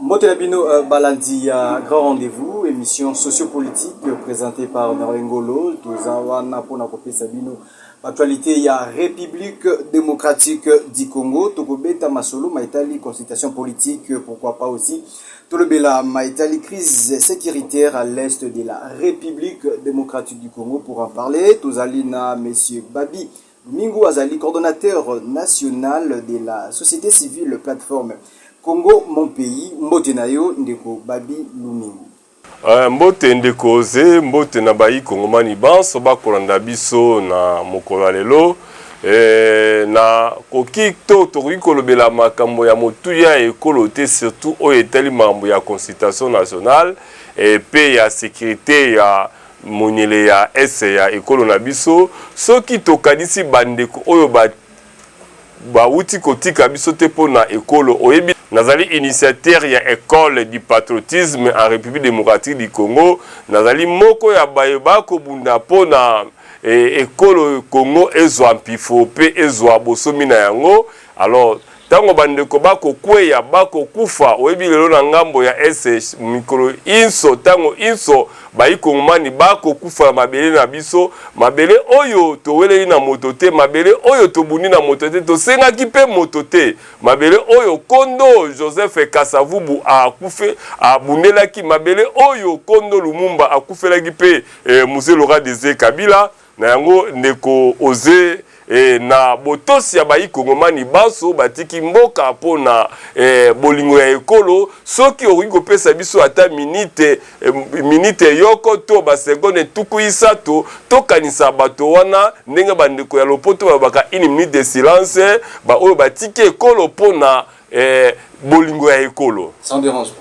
Mbotelabino Balandi à Grand Rendez-vous, émission sociopolitique présentée par Norengolo, Tozawana Ponakope Sabino. Actualité, il y a République démocratique du Congo, Tokobeta Masolo, Maïtali, consultation politique, pourquoi pas aussi. Tolobela Maïtali, crise sécuritaire à l'est de la République démocratique du Congo. Pour en parler, Tozalina, Monsieur Babi Mingo Azali, coordonnateur national de la société civile plateforme Congo, mon pays, Mbote Nayo, Ndeko Babi Lumingu. Mbote Ndeko Ze, Mbote Nabayi Kongomani Banso, Bakolanda Biso na Mokolo lelo. Na kokito toriko lobela makambo ya motuya ekolo te surtout o etali mambo ya consultation nationale et pe ya sécurité ya monele ya ese ya ekolo na biso soki tokanisi bandeko oyo ba uti kotika biso te pona ekolo oyebi nazali initiateur ya école du patriotisme en République démocratique du Congo nazali moko ya bayeba ko bunda pona ekolo Congo ezwa mpifo pe ezwa bosomi na yango alors tango bandeko bako kweya bako kufa oyebi lelo na ngambo ya ese mikolo inso tango inso bayi kongomani bako kufa mabele na biso mabele oyo toweleli na moto te mabele oyo tobuni na moto te tosengaki pe moto te mabele oyo kondo Joseph Kasavubu akufe abundelaki mabele oyo kondo Lumumba akufelaki pe Mzee Laurent Désiré Kabila na yango ndeko oze na botosi ya bayi kongomani baso batiki mboka pona bolingo ya ekolo soki oki kopesa biso ata minute yoko to ba seconde tuku isato tokanisa bato wana ndenge bandeko ya lopoto babaka 1 minute de silence ba oyo batiki ekolo pona bolingo ya ekolo sans dérange pas.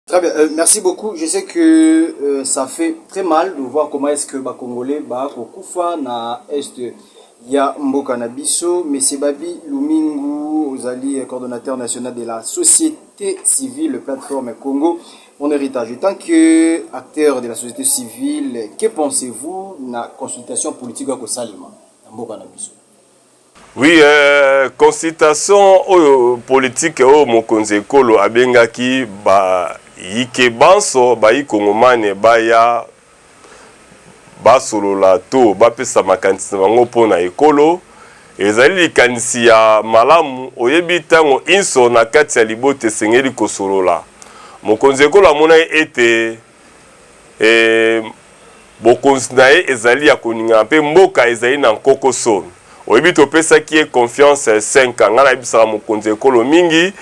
Très bien, merci beaucoup. Je sais que ça fait très mal de voir comment est-ce que les Congolais Koufa na est ya Mboka na biso, mais c'est Babi Lumingu, Ozali, coordonnateur national de la société civile plateforme Congo, mon héritage. En tant qu'acteur de la société civile, que pensez-vous de la consultation politique à Kosalima Mboka na biso? Oui, consultation politique au Mokonze Kolo abengaki ba yike banso bayi kongomane baya basolola to bapesa makanisi bango pona ekolo ezali likanisi ya malamu oyebi tango inso na kati ya libote sengeli kosolola Mokonzi Kolo amona ete bokonzi na ye ezali ya koninga mpe mboka ezali na nkokoso oyebi topesaki ye confiance 5 ans ngana yebisaka Mokonzi Kolo mingi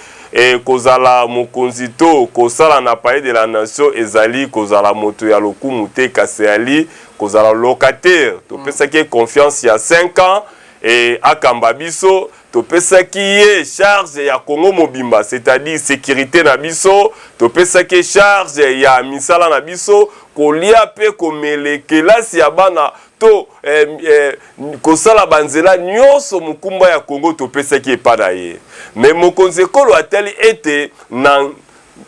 kozala mokonzi to kosala na palais de la nation ezali kozala moto ya lokumu te kasi ali kozala locataire topesaki confiance ya 5 ans akamba biso topesaki ye charge ya Congo mobimba c'est-à-dire sécurité na biso topesaki charge ya misala na biso kolia pe komele kelasi ya bana to kosala banzela nyonso mukumba ya Congo topesaki epada ye mais Mokonzi Kolo ateli ete na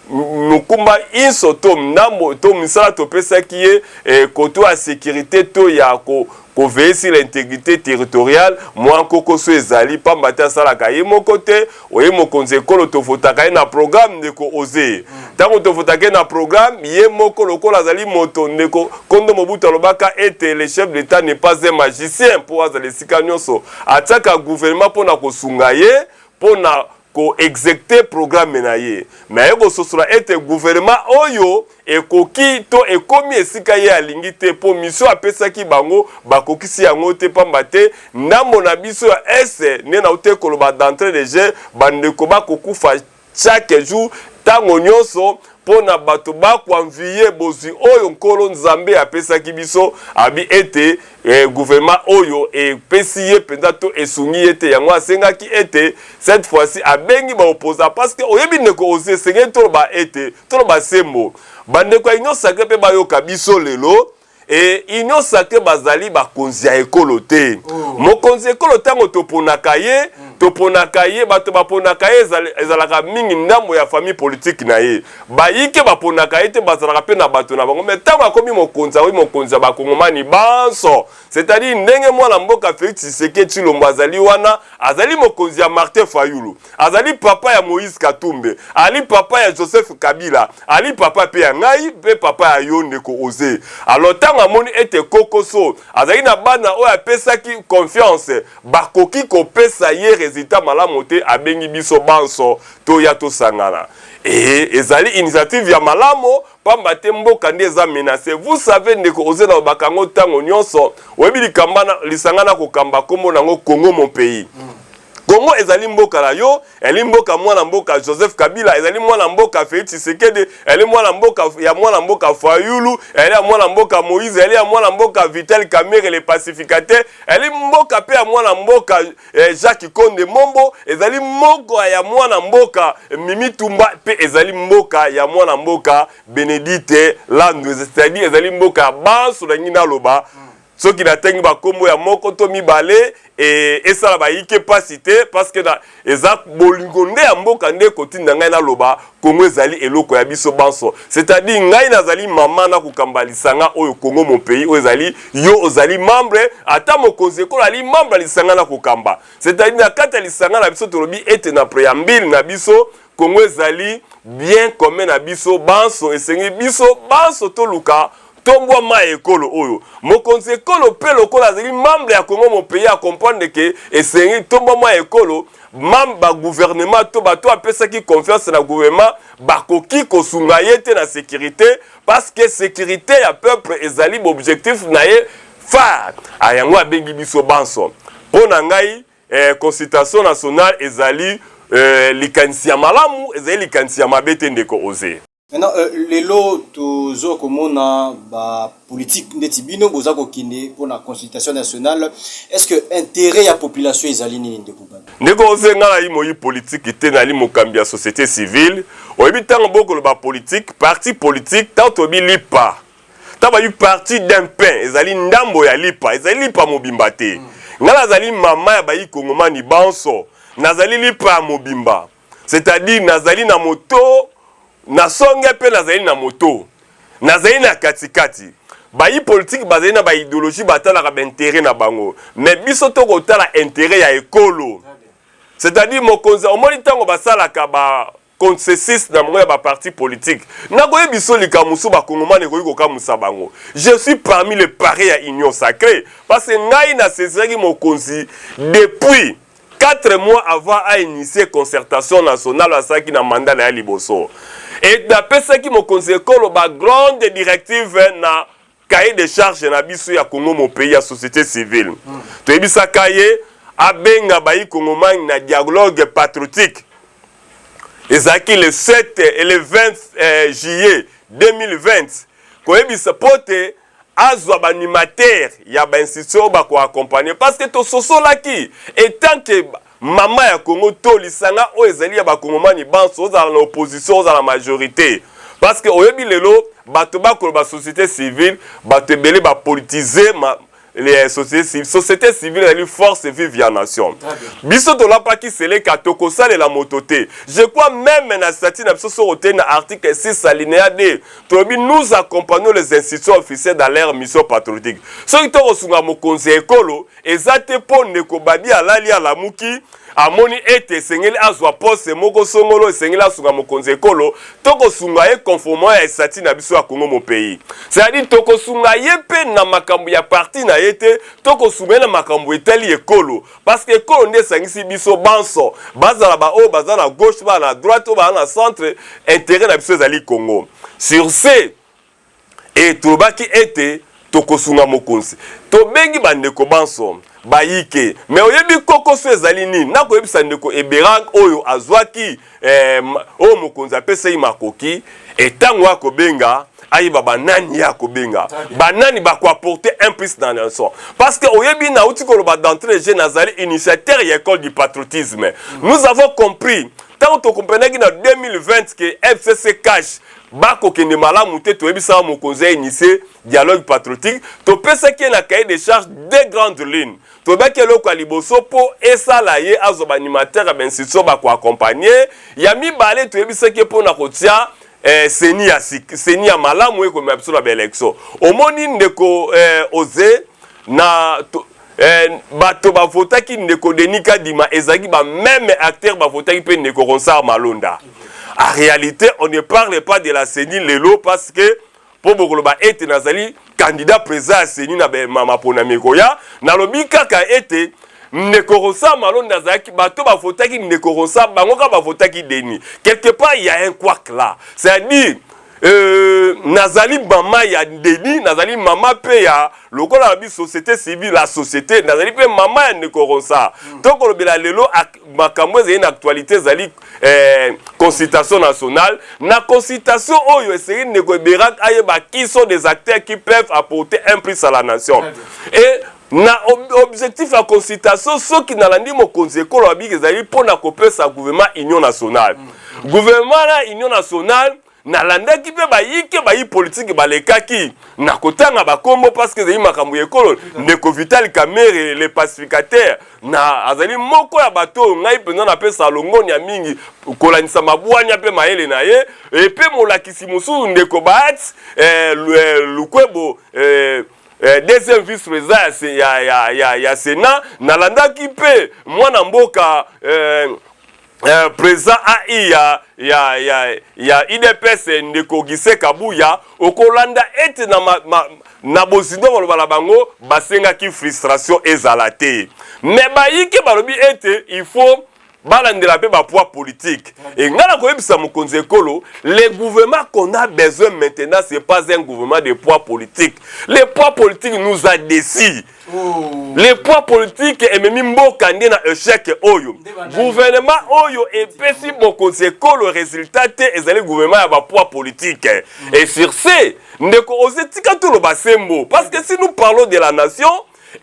mukumba inso to mnambo to misala topesaki ye koto ya sécurité to ya ko veiller sur l'intégrité territoriale moi kokoso ezali pamba ta sala ka ye moko te oye Mokonzi Kolo tofotaka na programme ndeko oze tango tofotaka na programme ye moko lokola azali moto ndeko kondo Mobutu alobaka ete le chef d'état n'est pas un magicien pour azali sika nyonso ataka gouvernement pona kosunga ye pona ko exécuter programme na ye mais eko sosola ete gouvernement oyo ekoki to ekomi esika ye alingi te po mission apesaki bango bakokisi yango te pamba te ndambo na biso ya ese ne na ute koloba d'entrée de jeu bandeko bakokufa chaque jour tango nyonso pona bato bakoanviye bozwi oyo nkolo nzambe apesaki biso abi ete gouvernement oyo epesi ye penza to esungi ete yango asengaki ete cette fois-ci abengi ba opposa parce que oyebi ndeko ose sengeli toloba ete toloba sembo bandeko ya union sacrée pe bayoka biso lelo union sacrée bazali bakonzi ya ekolo te mokonzi ekolo tango toponaka ye toponaka ye bato baponaka ye ezalaka mingi ndambo ya famille politique na ye bayike baponaka ye te bazalaka pe na bato na bango mais ntango akomi mokonzi akomi mokonzi ya bakongomani banso c'est-à-dire ndenge mwana mboka Félix Tshisekedi Tshilombo azali wana azali mokonzi ya Martin Fayulu azali papa ya Moïse Katumbi ali papa ya Joseph Kabila ali papa pe ya ngai pe papa ya yo ndeko Ozé alors ntango amoni ete kokoso azali na bana oyo apesaki confiance bakoki kopesa ye résultat malamu te abengi biso banso to ya to sangana ezali initiative ya malamo pamba te mboka nde eza menacé vous savez ndeko Ozé na bakango tango nyonso oyebi likambana lisangana kokamba kombo nango Congo mon pays Congo ezali mboka la yo, eli mboka mwana mboka Joseph Kabila, ezali mwana mboka Félix Tshisekedi, eli mwana mboka Fayulu, eli mwana mboka Moïse, eli mwana mboka Vital Kamerhe le pacificateur, eli mboka pe ya mwana mboka Jacques Konde Mombo, ezali mboka ya mwana mboka Mimi Tumba pe ezali mboka ya mwana mboka Benedite Landu, c'est-à-dire ezali mboka banso na ngina loba. Soki na tengi ba kombo ya moko to mibale ça la ba yike pasité parce que na eza bolingonde ya mboka nde kotinda ngai na loba Congo ezali eloko ya biso banso c'est-à-dire ngai nazali mama na kokambalisanga oyo Congo mon pays oyo ezali yo ozali membre ata mokonzi ko ali membre lisanga na kokamba c'est-à-dire na kata lisanga na biso tolobi ete na préambule na biso Congo ezali bien commun na biso banso esengi biso banso to luka Tombwa ma ekolo oyo mokonzi ekolo pe lokola azali membre ya Congo mon pays à comprendre que esengi tombwa ma ekolo membre gouvernement to bato apesaki confiance na gouvernement bakoki kosunga ye te na sécurité parce que sécurité ya peuple ezali objectif na ye phare ayango abengi biso banso pona ngai consultation nationale ezali likanisi ya malamu ezali likanisi ya mabete ndeko Ozé. Maintenant, les lots, toujours comme on a politique de Tibino, vous avez kine pour la consultation nationale. Est-ce que intérêt à la population est aligné de Kouban? Négocier ngala imoyi politique était nali mokambia société civile. Oyebi tango boko le ba politique, parti politique, tant obi lipa. Taba yu parti d'un pain, ezali ndambo ya lipa, ezali lipa mobimba te. Ngala zali mama ya bayi kongomani banso, nazali lipa mobimba. C'est-à-dire nazali na moto na songe pe nazali na moto nazali na katikati bayi politique bazali na ba idéologie batala ka intérêt na bango mais biso to kotala intérêt ya ekolo c'est-à-dire mokonza omoni tango basala ka ba consensus na mongo ya ba parti politique na koye biso likamusu ba kongomane koyi kokamusa bango je suis parmi les pareils à union sacrée parce que ngai na sezaki mokonzi depuis 4 mois avant à initier concertation nationale à ça qui na mandat na liboso. Et d'après ça qui me conseille ba grande directive na cahier de charge na biso ya Congo mon pays ya société civile. To ebisa cahier abenga bayi Congomani na dialogue patriotique. Ezaki le 7 et le 20 juillet 2020. Ko ebisa pote azwa animateur ya ba institution ba ko accompagner parce que to soso laki et tant que maman ya Congo to lisanga o ezali ya ba kongomani banso za na opposition za la majorité parce que oyebi lelo bato ba ko ba société civile bato belé ba politiser les sociétés civiles les forces vive ya nation biso to la pa ki sele ka toko sale la mototé je crois même na statut na biso so na article 6 alinéa 2 tobi nous accompagnons les institutions officielles dans leur mission patriotique so ki to kosunga mokonzi ekolo ezate ponde ko badi alali ala muki amoni ete sengeli azwa poste moko songolo sengeli asunga mokonzi ekolo toko sunga ye conformément ya statut na biso ya Congo mon pays c'est-à-dire toko sunga ye pe na makambo ya parti na yete toko sunga na makambo etali ekolo parce que ekolo nde sangisi biso banso bazala ba o bazala gauche ba na droite ba na centre intérêt na biso ezali Congo sur ce et tobaki ete toko sunga mokonzi to bengi bandeko banso bayike mais oyebi kokoso ezali nini nako yebisa ndeko Eberang oyo azwaki o mokonzi apesei makoki etango akobenga ayiba banani ya kobenga banani ba ko apporter un plus dans le son parce que oyebi na uti ko ba d'entrée jeune azali initiateur ya école du patriotisme nous avons compris tant to comprenait que en 2020 que FCC cash bako kende malamu te to ebisa mo conseil initié dialogue patriotique to pesa ki na cahier de charge des grandes lignes to ba ke loko liboso po esala ye azoba animateur ben sitso ba ko accompagner ya mibale to ebisa ki po na kotia seni ya malamu e ko ma biso na élection omoni ndeko oze na bato ba votaki ndeko Denika Dima ezaki ba même acteur ba votaki pe ndeko Ronsard Malonda. En réalité, on ne parle pas de la CENI Lelo parce que pour Bokoloba était nazali candidat président à CENI na mama pona mekoya na lobi kaka était ndeko Ronsard Malonda zaki bato ba votaki ndeko Ronsard bango ka ba votaki Deni. Quelque part il y a un couac là. C'est-à-dire nazali mama ya Deni, nazali mama pe ya lokola la société civile, la société, nazali pe mama ya ndeko Ronsard. Donc on lobela lelo makambo ezali na actualité zali consultation nationale. Na consultation oyo essayé ndeko Berak ayeba qui sont des acteurs qui peuvent apporter un plus à la nation. Et na objectif la consultation ceux qui nalandi mo konzekolo abiki ezali pona kopesa gouvernement union nationale. Gouvernement na union nationale na landa ki pe ba yike ba yi politique ba lekaki na kotanga ba kombo parce que zeli makambo ekolo ndeko Vital Kamerhe les pacificateurs na azali moko ya bato ngai pena na pesa longoni ya mingi kolanisa mabwanya pe maele na ye et pe molakisi musu ndeko Bat lukwebo deuxième vice-président ya Sénat na landa ki pe mwana mboka président AI ya IDPS ndeko Gise Kabuya okolanda ete na bozindo balobala bango basenga ki frustration ezalate mais bayike balobi ete il faut balandela pe ba poids politique et ngala koyebisa mokonzi ekolo le gouvernement qu'on a besoin maintenant c'est pas un gouvernement de poids politique le poids politique nous a déçus. Les poids politiques et même mboka ndi na échec oyo gouvernement oyo et pesi mokonzi ekolo résultat te ezali gouvernement ya ba poids politique et sur ce ndeko ozetika to lo basembo parce que si nous parlons de la nation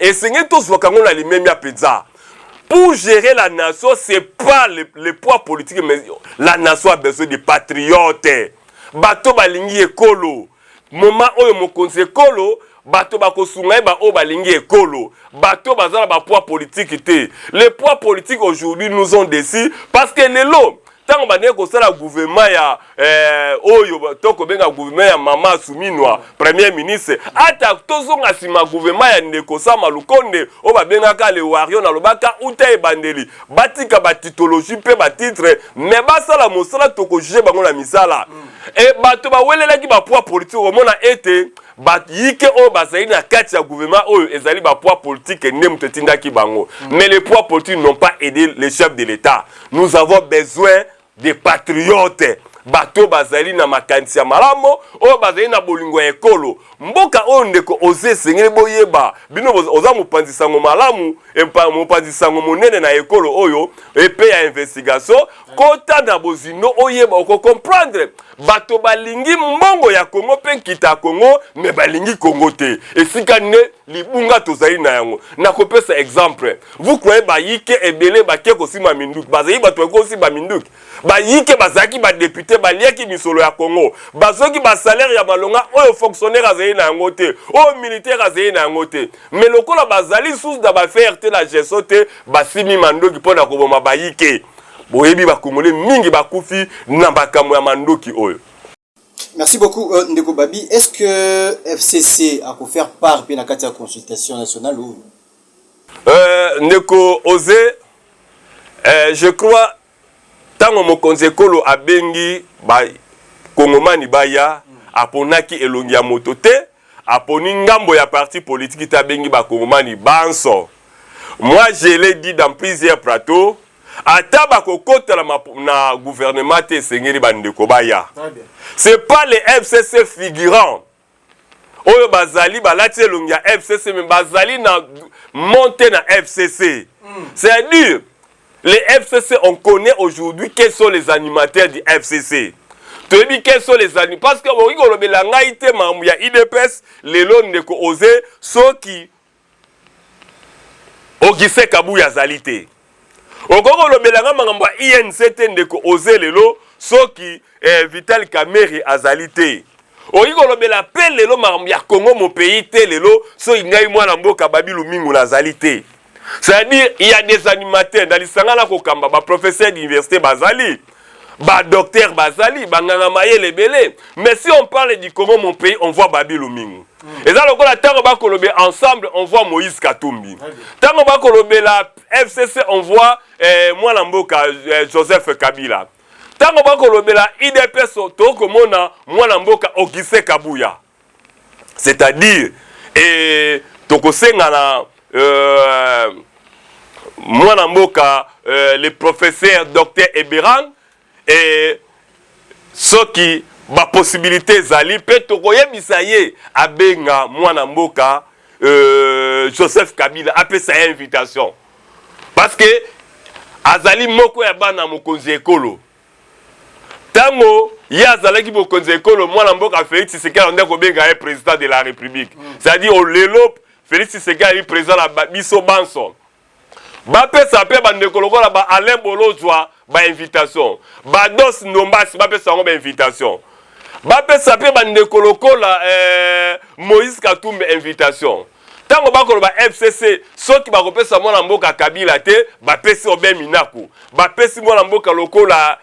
et c'est tous wakango na limemia pizza. Pour gérer la nation, ce n'est pas le poids politique, mais la nation a besoin de patriotes. Bato balingi ekolo. Moment oyo mokonzi ekolo, bato bakosungai ba o balingi ekolo. Bato bazala ba poids politique te. Les poids politiques aujourd'hui nous ont déçus parce que lelo tant que nous avons le gouvernement ya toko benga gouvernement ya Mama Suminwa premier ministre ata tozonga sima gouvernement ya ndeko Sama Lukonde o ba benga ka le wario na lobaka uta e bandeli batika ba titologie pe ba titre mais basala mosala toko juger bango na misala et bato ba welela ki ba poids politique o mona ete bat yike o bazali na kati ya gouvernement oyo ezali ba poids politique ndem tetinda ki bango mais les poids politiques n'ont pas aidé les chefs de l'État. Nous avons besoin des patriotes. Bato bazali na makanisi ya malamo o bazali na bolingo ya ekolo mboka oyo ndeko oze sengeli boyeba bino oza mopanzisa ngo malamu mopanzisa ngo monene na ekolo oyo epe ya investigation kota na bozino oyeba oko comprendre bato balingi mbongo ya Congo pe kita Congo me balingi Congo te esika ne libunga tozali na yango na kopesa exemple vous croyez ba yike ebele ba ke kosima minduki bazali bato ko si ba minduki ba yike bazaki ba député baliaki misolo ya Congo bazoki ba salaire ya malonga oyo fonctionnaire azali na yango te oyo militaire azali na yango te mais lokola bazali sous da ba faire te la gestion te basimi mandoki pona koboma ba yike boyebi ba Congolais mingi bakufi na bakamwa ya mandoki oyo. Merci beaucoup Ndeko Babi. Est-ce que FCC a pu faire part de la consultation nationale ou Ndeko Ozé je crois tango mokonzi ekolo abengi ba Kongomani baya aponaki elongi ya moto te aponi ngambo ya parti politique tabengi ba Kongomani banso. Moi je l'ai dit dans plusieurs plateaux ata bakokota na gouvernement te sengeli bandeko baya. C'est pas les FCC figurants. Oyo bazali balati elongi ya FCC mais bazali na monter na FCC. C'est-à-dire les FCC, on connaît aujourd'hui quels sont les animateurs du FCC. Tu dis quels sont les animateurs. Parce que il y a IDPS, les lots de ceux qui ont Gise Kabuya Zalité. okoko lobelanga makambo INC te ndeko oze lelo soki Vital Kamerhe azali te. Oyi kolobela pe lelo makambo ya Congo mon pays te lelo soki ngai mwana mboka Babilu Mingu nazali te. C'est-à-dire il y a des animateurs dans lisanga na kokamba ba professeur d'université bazali. Ba docteur bazali, ba nganga mayele belé. Mais si on parle du Congo mon pays, on voit Babilu Mingu. Et ça lokola tango ba kolobe ensemble, on voit Moïse Katumbi. Tango ba kolobe la FCC, on voit mwana mboka Joseph Kabila. Tango ba kolobe la IDPS to komona mwana mboka Ogise Kabuya. C'est-à-dire tokosenga na mwana mboka le professeur docteur Eberang et soki ba possibilité zali pe tokoyebisa ye abenga mwana mboka Joseph Kabila apesa invitation parce que azali moko ya bana mokonzi ekolo tango ya azalaki mokonzi ekolo mwana mboka Félix Tshisekedi ndeko benga ye président de la République c'est-à-dire au lelo Félix Tshisekedi président la biso banso ba pesa pe bandeko lokola ba Alain Bolozwa ba invitation ba Dos Ndombasi ba pesa ngo ba invitation ba pesa pe bandeko lokola Moïse Katumbi invitation tango ba ko ba FCC soki ba kopesa mwana mboka Kabila te ba pesi obe minaku ba pesi mwana mboka lokola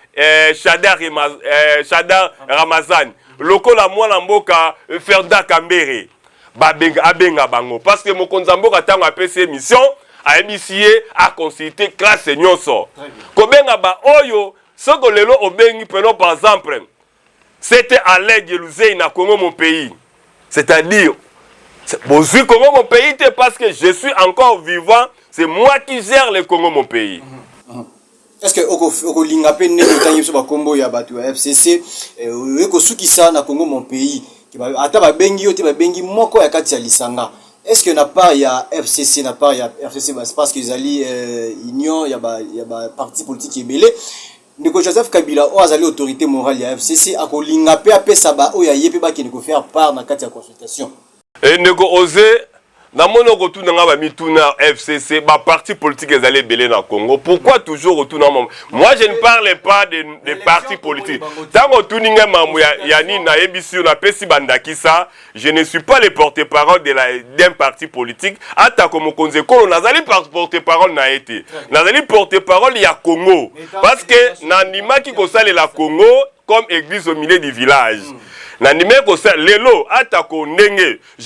Shadar Ramazani lokola mwana mboka Ferda Kambere ba abenga bango parce que mokonza mboka tango apesi mission a émissié à consulter classe nyonso. Kobenga ba oyo soko lelo obengi prenons par exemple c'était à l'aide de Louzeï na Congo mon pays. C'est-à-dire bon je Congo mon pays parce que je suis encore vivant, c'est moi qui gère le Congo mon pays. Est-ce que oko linga pe ne tangi so ba kombo ya batu ya FCC eko sukisa na Congo mon pays ata ba bengi yo te ba bengi moko ya kati ya lisanga. Est-ce qu'il n'y a pas FCC, n'a pas FCC parce qu'ils allaient union, il y a parti politique qui est belé. Ndeko Joseph Kabila o azali autorité morale ya FCC akolinga pe apesa ba o ya yepe ba ki ndeko faire part na kati ya consultation. Et ndeko oser na mono retourne nga ba mituna FCC ba parti politique les allaient belé na Congo. Pourquoi toujours retourne moi je ne parle pas des partis politiques. Tango tuninga mamu ya ni na ebisi na pesi bandakisa, je ne suis pas le porte-parole d'un parti politique. Ata comme konze ko nazali porte-parole na été. Nazali porte-parole ya Congo parce que na ndima ki ko sale la Congo comme église au milieu du village. Je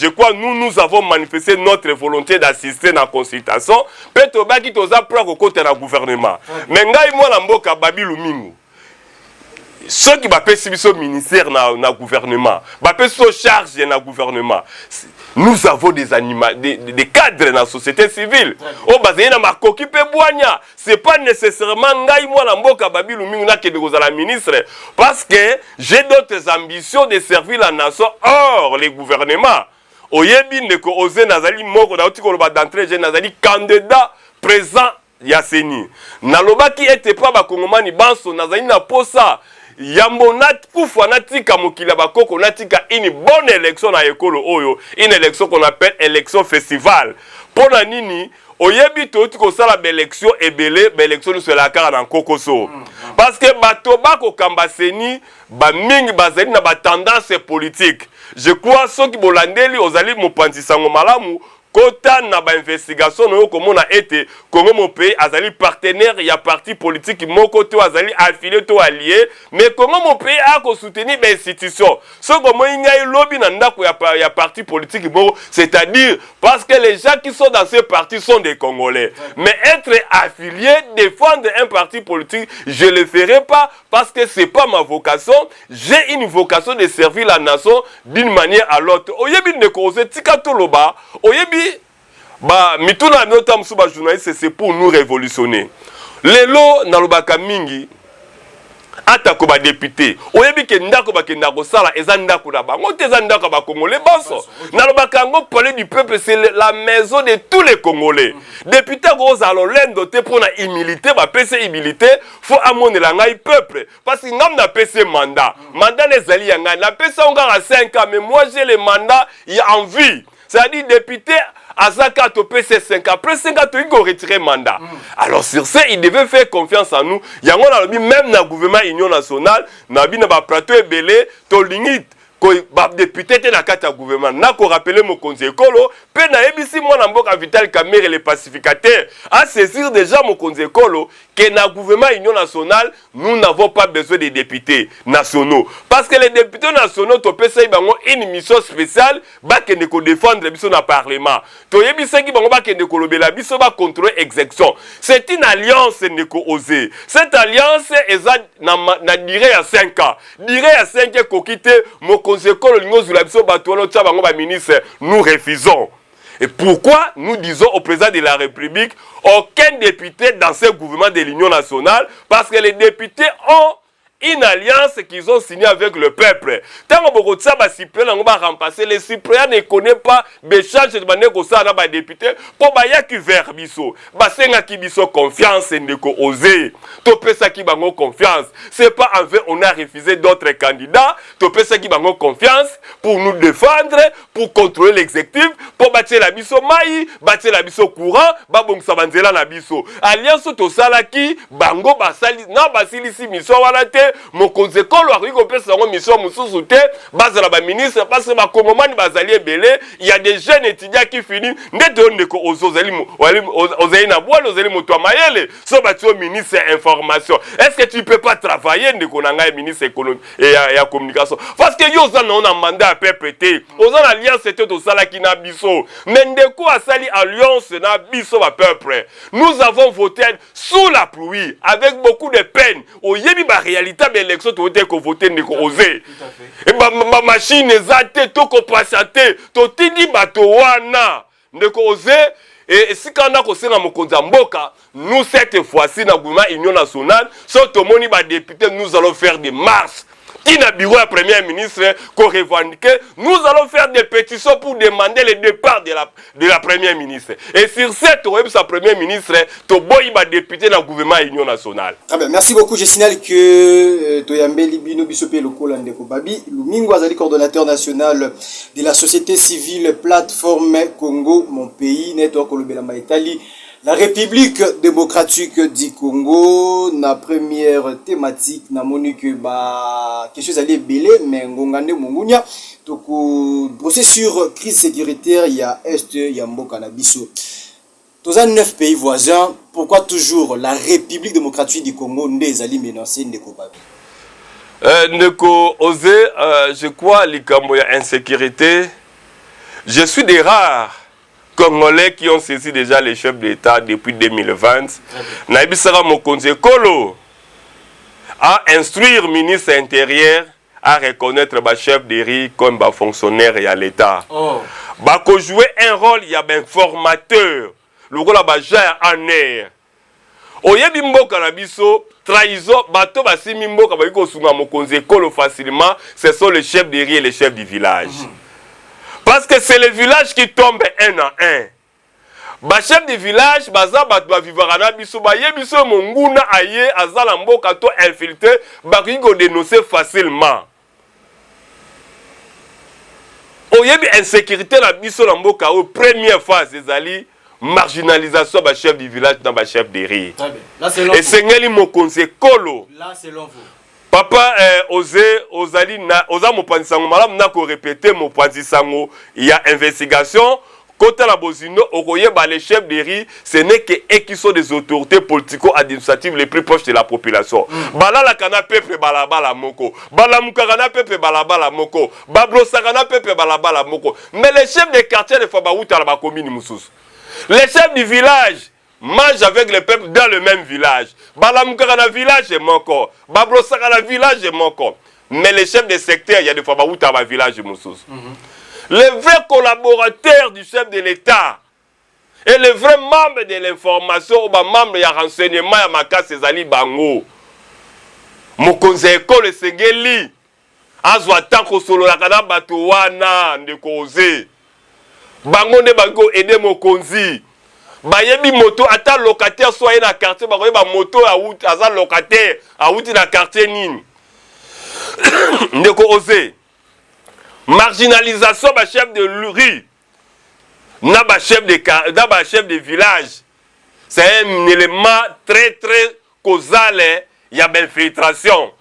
crois nous avons manifesté notre volonté d'assister à la consultation. Peut-être que nous avons côté du gouvernement. Mais moi, je Babilu Mingu. Ceux qui ont ministère dans le gouvernement, sont chargés dans le gouvernement. Nous avons des cadres dans la société civile. Ce n'est pas nécessairement moi Babilu Mingu qui est la ministre. Parce que j'ai d'autres ambitions de servir la nation hors le gouvernement. Oyebi ndeko oze nazali moko na otiko loba d'entrée je nazali candidat présent Yaseni. Nalobaki ete pa ba kongomani banso nazali na posa Yambonat kufa natika mokila bakoko natika une bonne élection na ekolo oyo, une élection qu'on appelle élection festival. Pona nini oyebi to tiko sala élection ebele, élection sur la kara na kokoso. Parce que bato bako kambaseni ba mingi bazali na ba tendance politique. Je crois ceux qui bolandeli ozali mopanzisango malamu Kota na ba investigation no komona ete Congo mon pays azali partenaire ya parti politique moko to azali affilié to allié mais Congo mon pays a ko soutenir ba institution so comme ngai lobby na ndako ya parti politique moko c'est-à-dire parce que les gens qui sont dans ces partis sont des Congolais mais être affilié défendre un parti politique je le ferai pas parce que c'est pas ma vocation j'ai une vocation de servir la nation d'une manière à l'autre oyebi ne cause tika toloba oyebi ba mituna nota msuba journaliste c'est pour nous révolutionner lelo na lobaka mingi atako ba député oyebi ke ndako ba ke ndako sala eza ndako na bango te eza ndako ba congolais banso na lobaka ngo palais du peuple c'est la maison de tous les congolais député go zalo lendo te pour na humilité ba pese humilité faut amonela ngai peuple parce que ngam na pese mandat les ali ya ngai na pese on ga 5 ans mais moi j'ai le mandat il y a envie. c'est-à-dire député Azaka topé ces 5 ans. Après 5 ans, il faut retirer mandat. Alors sur ce, il devait faire confiance en nous. Il y a même dans le gouvernement Union nationale, na plateau et belé, to limite. Député te na kati ya gouvernement na ko rappeler mon conseil écolo pe na ebisi mwana mboka Vital Kamerhe les pacificateurs à saisir déjà mon conseil écolo que na gouvernement Union nationale nous n'avons pas besoin des députés nationaux parce que les députés nationaux to pesa bango une mission spéciale ba kende ko défendre biso na parlement to yebisa ki bango ba kende ko lobela biso ba contrôler exécution c'est une alliance ne ko oser cette alliance est na durée à 5 ans durée à 5 ans ko quitter mon nous refusons. Et pourquoi nous disons au président de la République aucun député dans ce gouvernement de l'Union nationale parce que les députés ont une alliance qu'ils ont signée avec le peuple. Tant que remplacer, les Cypriens ne connaissent pas l'échange de députés pour que vers biso. Qui biso confiance ne ko oser. Topé ça qui bango confiance. C'est pas envers on a refusé d'autres candidats. Topé ça qui bango confiance pour nous défendre, pour contrôler l'exécutif, pour bâtir la biso maï, bâtir la biso courant, babong sabanzela la biso. Alliance to salaki bango basali na basili si mission walate. Mon conseil mission bazala ba ministre parce que bakongomani bazali belé il y a des jeunes étudiants qui finissent ndeko ozozali ozali na boile ozali moto mayele so batio ministre information est-ce que tu peux pas travailler ndeko nanga ministre économie et ya communication parce que yo za na mandat à PPT oza na alliance c'était to sala ki na biso mais ndeko asali alliance na biso ba peuple nous avons voté sous la pluie avec beaucoup de peine au yebi ba réalité l'élection tu as voté ndeko oser et ma machine ezate to ko patienter to tindi bato wana ndeko oser et si quand on a conseillé mokonza mboka nous cette fois-ci dans gouvernement Union nationale surtout moni ba député nous allons faire des marches qui n'a bureau à premier ministre qu'on revendique, nous allons faire des pétitions pour demander le départ de la première ministre. Et sur cette web, sa premier ministre, Toboy va député dans le gouvernement Union nationale. Ah ben, merci beaucoup. Je signale que Toyambe Libino Bisopé Loko Ndeko Babi, Lumingo Azali, coordonnateur national de la société civile Plateforme Congo, mon pays, Network Olobelama Italie. La République démocratique du Congo, na première thématique, na monique ba quelque chose allait belé, mais ngongande mungunya, donc procès sur crise sécuritaire, il y a Est, il y a Mboka na biso. Dans un 9 pays voisins, pourquoi toujours la République démocratique du Congo n'est menacée ndeko babi? Ndeko osé, je crois likambo ya insécurité. Je suis des rares Congolais qui ont saisi déjà les chefs d'État depuis 2020. Naibisara Mokonzi Kolo à instruire le ministre intérieur à reconnaître le chef d'État comme un fonctionnaire et à l'État. Bako jouer un rôle, il y a un formateur. Le rôle a en air. Oyebi mboka na biso trahison bato basimi mboka bayiko sunga Mokonzi Kolo facilement, ce sont les chefs d'État et les chefs du village. Parce que c'est le village qui tombe un à un. Ba chef de village, baza bat ba vivarana biso ba yebiso monguna aye azala mboka to infiltré ba ko dénoncer facilement. Oyebi insécurité la biso la mboka au première phase ezali marginalisation ba chef du village dans ba chef de riz. Très bien. Là c'est long. Et Sengeli Mokonzi Kolo. Là c'est long. Papa ozali na oza mopanzisango malamu na ko répéter mopanzisango il y a investigation côté la bozino okoye ba les chefs de riz ce n'est que eux qui sont des autorités politico-administratives les plus proches de la population. Balala kana peuple balabala moko balamukana peuple balabala moko babrosakana peuple balabala moko mais les chefs de quartier de Fabaouta la ba commune mususu les chefs du village mange avec le peuple dans le même village. Balamukara na village est mon corps. Babrosaka na village est mon corps. Mais les chefs des secteurs, il y a des fois où tu as un village moussous. Les vrais collaborateurs du chef de l'État et les vrais membres de l'information, ou membres de renseignement, à Maka Césali Bango. Mokonzi École Segeli. Azwa tanko solo la kana bato wana ndekose. Bango ne bango aider Mokonzi. Bayebi moto ata locataire soit na quartier ba ba moto a out aza locataire a out na quartier nini ndeko osé marginalisation ba chef de rue na ba chef de village. C'est un élément très causal, il y a d'infiltration.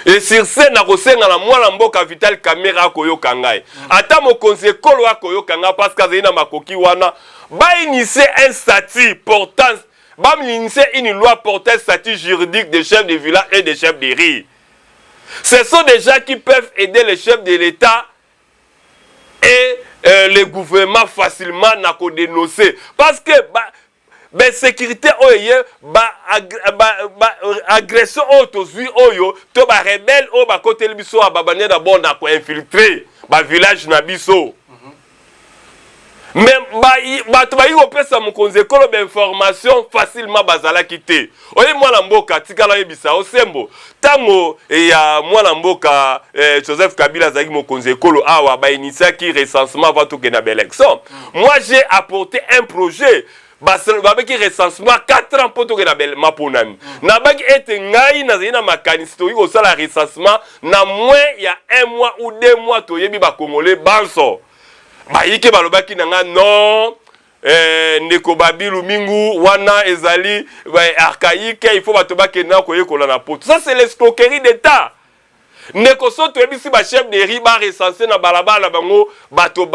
Et sur ce, na kosenga na mwana mboka Vital Kamerhe koyo kangai. Ata mokonzi ekolo koyo kanga parce que zina makoki wana ba initier un statut portant, ba initier une loi portant statut juridique des chefs de village et des chefs de riz. Ce sont des gens qui peuvent aider les chefs de l'État et le gouvernement facilement na ko dénoncer parce que ben sécurité oye agression autozui oyo to ba rebelle o ba côté biso ba banya d'abord na ko infiltrer ba village na biso même ba to ba yi opesa mokonzi ekolo ba information facilement bazala kité oye mwana mboka tikala yebisa osembo tango ya mwana mboka Joseph Kabila zaki mokonzi ekolo awa ba initia ki recensement va to ke na élection. Moi j'ai apporté un projet qui recensement 4 ans pour que la belle maponami. Na baki ete ngai na zina makanisi to yiko sala recensement na moins il y a 1 mois ou 2 mois to yebi ba congolais banso. Ba yike balobaki nanga non ndeko babilu mingu wana ezali archaïque il faut batobaki na ko yekola na poto. Ça c'est l'escroquerie d'état. Ndeko soto ebisi ba chef de riba recensé na balabala bango bato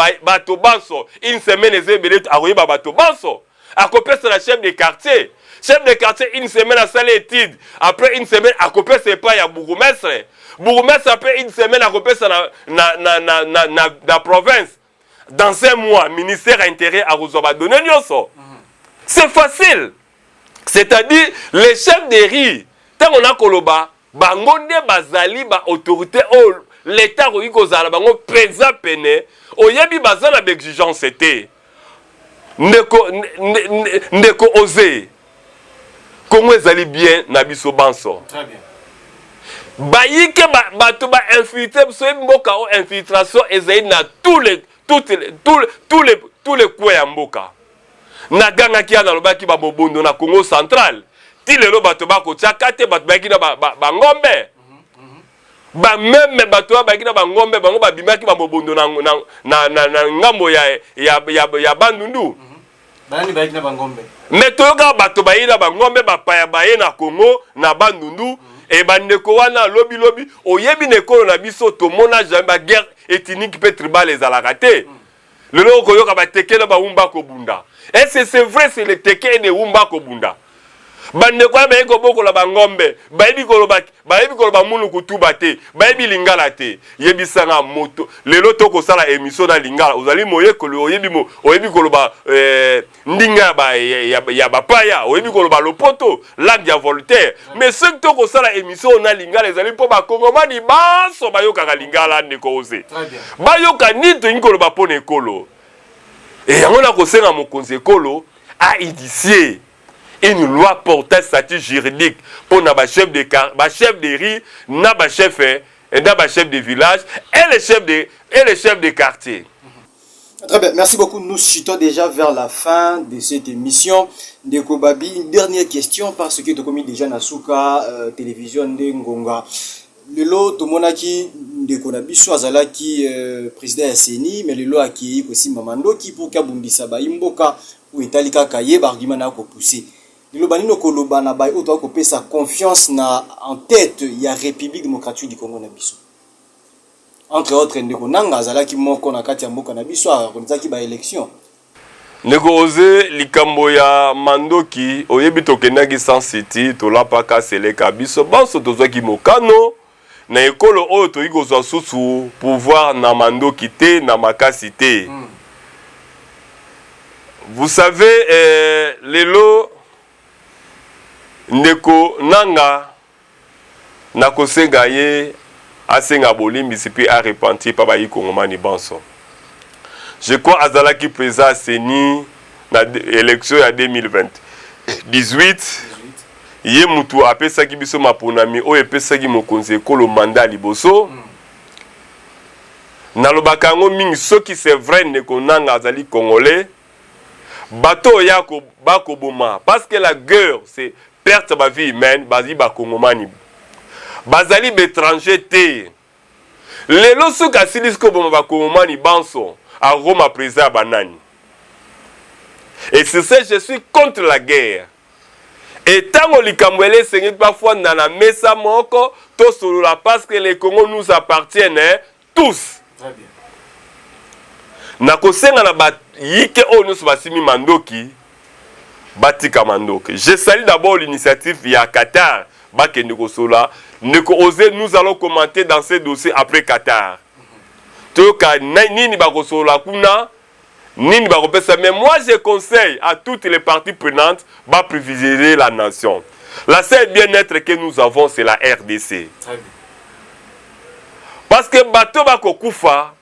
banso. Une semaine ezebele akoyeba bato banso. À copier sur la chef de quartier. Chef de quartier, une semaine à salle étude. Après une semaine, à copier c'est pas, il y a bourgmestre. Bourgmestre, après une semaine, à copier sur la province. Dans 1 mois, ministère intérieur à Rozoba donner c'est facile. C'est-à-dire, les chefs de riz, tant on a koloba, bangonde bazali, ba autorité, l'État, bango présent pene, oyebi bazala d'exigence c'était. Ndeko osé comment ezali bien na biso banso très bien bayike bato ba infiltrer so mboka o infiltration ezali na tous les coins ya mboka na ganga ki na lobaki ba bobondo na Congo central ti lelo bato ba ko tiaka te bato ba ki na ba ngombe ba même bato ba ki na ba ngombe bango ba bimaki ba bobondo na ngambo ya bandundu. Mais toyoka bato baina bangombe bapaya baye na Congo na bandundu et bandeko wana lobi oyebi nekolo na biso to mona jamais ba guerre ethnique pe tribal les alakate le loko koyoka bateke na ba umba ko bunda et c'est vrai c'est le teke de umba ko bunda bandeko ba yeko boko la bangombe bayebi koloba munu kutuba te bayebi lingala te yebi sanga moto lelo toko sala émission na lingala ozali moye kolo oyebi koloba ndinga ya bapaya oyebi koloba lopoto langue ya Voltaire mais ce que toko sala émission na lingala ezali po ba kongomani baso bayoka ka lingala ndeko ose bayoka nito ngikoloba pona ekolo et yango na kosenga mokonzi ekolo a initié une loi portant statut juridique pour na chef de riz, na chef de village et les chefs de quartier. Très bien, merci beaucoup. Nous chutons déjà vers la fin de cette émission. Ndeko Babi, une dernière question parce que tu as commis déjà Nasuka télévision de Ngonga. Lelo tomonaki ndeko na biso azalaki président ya CENI mais lelo aki aussi mamando qui pour kabundisa ba imboka ou etalika kaye ba argument na ko pousser. Lelo banino koloba na ba auto ko pesa confiance na en tête ya République démocratique du Congo na biso. Entre autres ndeko nanga azalaki moko na kati ya mboka na biso akonzaki ba élection. Ndeko oze likambo ya mandoki oyebi tokendaki sans city tolapaka seleka biso banso tozwaki mokano na ekolo oyo toyi kozwa susu pouvoir na mandoki te na makasi te. Vous savez lelo ndeko nanga na kosenga ye asenga bolimbisi pe a repentir pa bayi kongomani banso. Je crois azalaki président CENI na élection ya 2018 ye mutu apesaki biso maponami oyo epesaki mokonzi ekolo mandat liboso nalobaka yango mingi soki c'est vrai ndeko nanga azali congolais bato ya bakoboma parce que la guerre c'est perte ba vie humaine bazi bakongomani bazali bétranger te lelo soki asili siko boma bakongomani banso a Roma président banani Et sur ce, je suis contre la guerre. Et tant que les c'est parfois dans la mesa moko, tout solo la parce que les Congo nous appartiennent tous. Très bien. Nakosenga na ba yike o nous basimi mandoki batika mandoki. Je salue d'abord l'initiative via Qatar. Bakende kosola, neko oser nous allons commenter dans ce dossier après Qatar. Toka nini bakosola kuna nini bakopesa, mais moi je conseille à toutes les parties prenantes de privilégier la nation. La seule bien-être que nous avons, c'est la RDC. Parce que bato bakokufa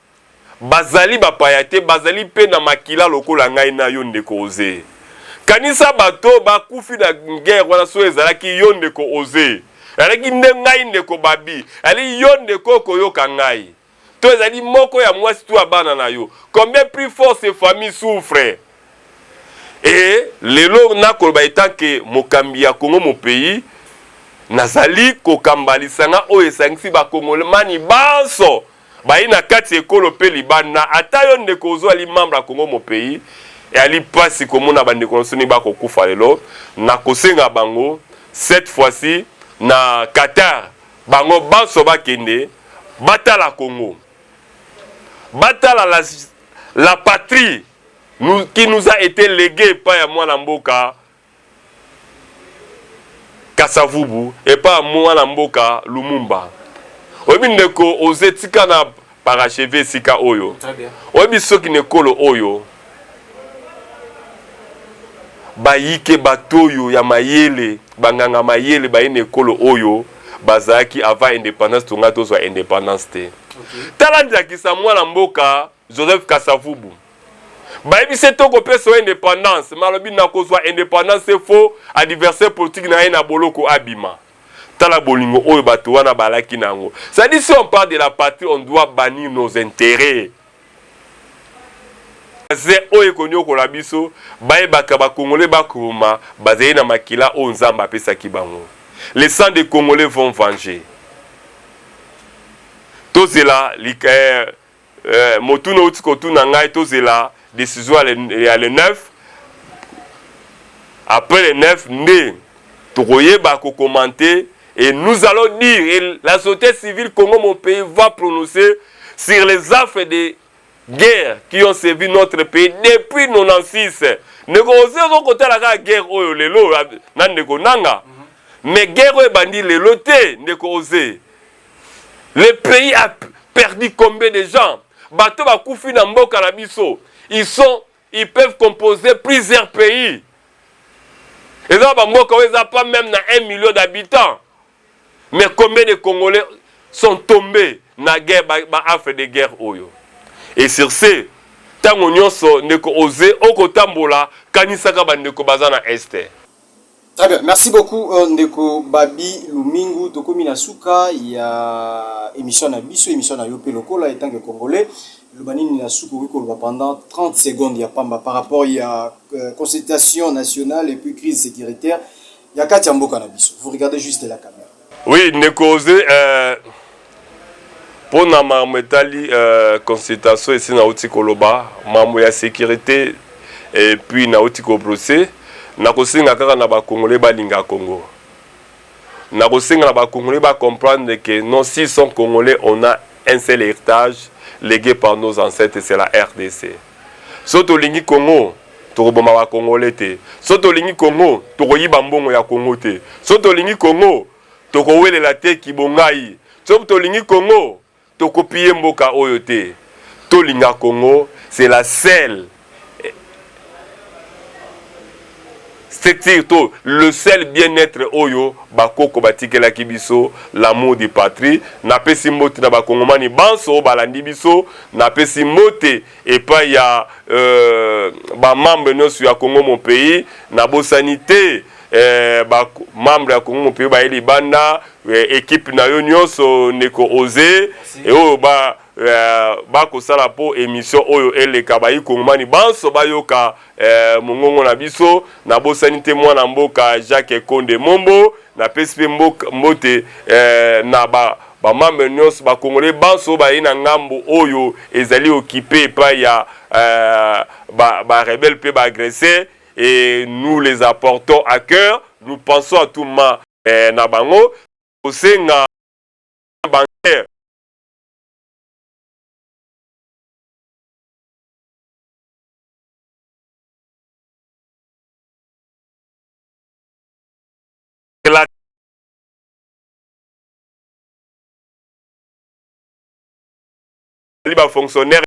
bazali bapayate bazali pe na makila lokola ngai na yo ndeko oze. Kanisa bato bakufi na guerre wana so ezalaki yo ndeko oze. Alaki ngai ndeko babi, ali yo ndeko koyoka ngai. To ezali moko ya mwasi tu abana na yo. Combien plus fort ces familles souffrent. Et lelo na koloba etant que mokambi ya Congo mon pays nazali kokambalisanga o esangisi ba Congolais banso baina kati ekolo pe libana ata yo ndeko ozo ali membre ya Congo mon pays et ali pasi komona bande konsoni ba kokufa lelo na kosenga bango cette fois-ci na Qatar bango banso bakende batala Congo batala la patrie qui nous a été léguée par ya mwana mboka Kasavubu et pas mwana mboka Lumumba. Oyebi ndeko ozetika na parachevé sika oyo. Très bien. Oyebi soki nekolo oyo bayike batoyo ya mayele banganga mayele bayine ekolo oyo bazaki avant indépendance tonga tozwa indépendance te. Tala ndakisa mwana mboka Joseph Kasavubu. Bayebi se toko peso indépendance malobi na kozwa indépendance c'est faux adversaire politique na na boloko abima. Tala bolingo oyo bato wana balaki nango. Ça dit si on parle de la patrie on doit bannir nos intérêts. C'est oyo konyo ko la biso baye bakaba congolais bakoma bazé na makila o nzamba pesa kibango. Les sangs des Congolais vont venger. Tozela motuna utikotu na ngai tozela décision le 9. Après le 9, Togoyeba ko commenter et nous allons dire, et la société civile Congo mon pays va prononcer sur les affres de guerre qui ont servi notre pays depuis 96. Négocier au côté de la guerre oyo lelo nan ndeko nanga. Mais guerre oyo bandi lelo te négocier. Le pays a perdu combien de gens? Bato ba kufi na mboka na biso. Ils peuvent composer plusieurs pays. Et là, mboka oyo pas même na 1 million d'habitants. Mais combien de Congolais sont tombés dans la guerre, affaire de guerre oyo. Et sur ce, tango nyonso ndeko oser okotambola kanisaka bandeko bazana este. Très bien, merci beaucoup ndeko Babi Lumingu tokomi na suka ya émission na biso émission na Yopé lokola étant que congolais le banini na suka ko pendant 30 secondes ya pamba par rapport ya consultation nationale et puis crise sécuritaire ya kati mboka na biso. Vous regardez juste la caméra. Oui, ndeko oser pour na mametali consultation ici na uti koloba mambo ya sécurité et puis na uti ko procès na kosinga kaka na ba Congolais balinga Congo. Na kosinga na ba Congolais ba comprendre que non si sont Congolais on a un seul héritage légué par nos ancêtres c'est la RDC. Soto lingi Congo tokoboma ba Congolais te. Soto lingi Congo tokoyiba mbongo ya Congo te. Soto lingi Congo tokowelela te kibongai. Soto lingi Congo tokopie mboka oyo te. To linga Congo c'est la seule c'est-à-dire le seul bien-être oyo bakoko batikela kibiso l'amour de patrie na pesi mbote na bakongomani banso balandi biso na pesi mbote et pas ya ba membre nyonso ya Congo mon pays na bo sanité ba membre ya Congo mon pays ba eli banda équipe na yo nyonso ndeko oser et oyo ba kosala po émission oyo eleka bayi kongomani banso bayoka mongongo na biso na bosanité mwana mboka Jacques Konde Mombo na PSP mbote na ba membre nyonso ba Congolais banso bayi na ngambo oyo ezali occupé pa ya rebelles peuvent agresser et nous les apportons à cœur. Nous pensons à tout ma nabango. Aussi na bancaire. Les fonctionnaires